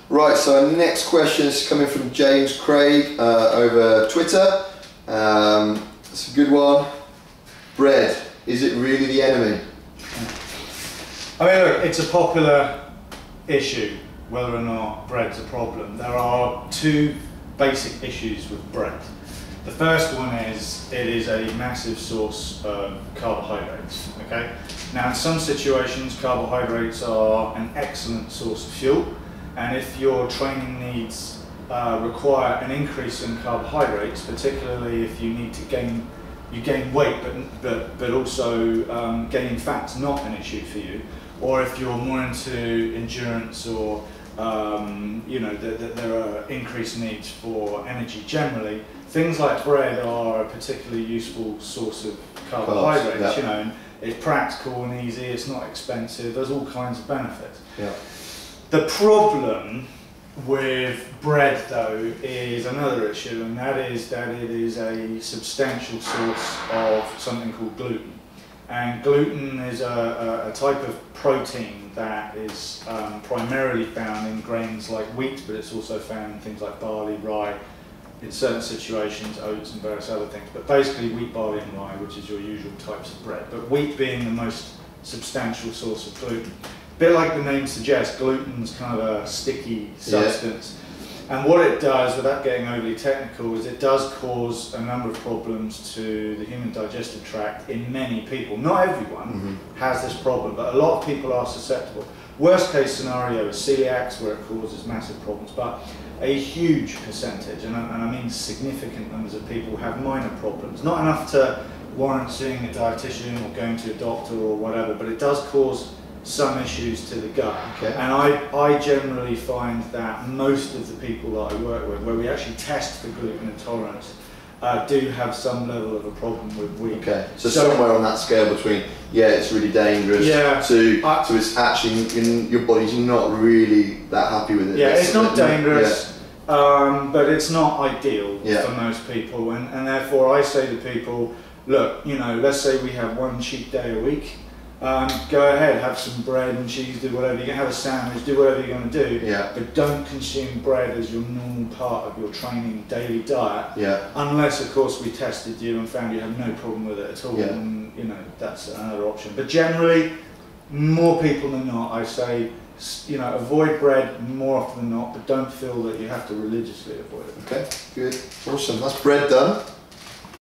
Right, so our next question is coming from James Craig over Twitter. It's a good one. Bread, is it really the enemy? I mean, look, it's a popular issue whether or not bread's a problem. There are two basic issues with bread. The first one is it is a massive source of carbohydrates. Okay. Now, in some situations, carbohydrates are an excellent source of fuel, and if your training needs require an increase in carbohydrates, particularly if you need to gain weight, but also gaining fat's not an issue for you, or if you're more into endurance or there are increased needs for energy generally, things like bread are a particularly useful source of carbohydrates. Yeah. And it's practical and easy, it's not expensive, there's all kinds of benefits. Yeah. The problem with bread, though, is another issue, and that is that it is a substantial source of something called gluten. And gluten is a type of protein that is primarily found in grains like wheat, but it's also found in things like barley, rye, in certain situations oats and various other things, but basically wheat, barley and rye, which is your usual types of bread, but wheat being the most substantial source of gluten. A bit like the name suggests, gluten's kind of a sticky substance. Yeah. And what it does, without getting overly technical, is it does cause a number of problems to the human digestive tract in many people. Not everyone has this problem, but a lot of people are susceptible. Worst case scenario is celiacs, where it causes massive problems, but a huge percentage, and I mean significant numbers of people, have minor problems. Not enough to warrant seeing a dietitian or going to a doctor or whatever, but it does cause some issues to the gut. Okay. And I generally find that most of the people that I work with, where we actually test for gluten intolerance, do have some level of a problem with wheat. Okay, so somewhere on that scale between, yeah, it's really dangerous, to it's actually, your body's not really that happy with it. Yeah, it's not dangerous, but it's not ideal for most people. And therefore I say to people, look, let's say we have one cheat day a week. Go ahead, have some bread and cheese, do whatever, you can have a sandwich, do whatever you're going to do, but don't consume bread as your normal part of your training daily diet, unless of course we tested you and found you have no problem with it at all, and that's another option. But generally, more people than not, I say, avoid bread more often than not, but don't feel that you have to religiously avoid it. Okay, good, awesome, that's bread done.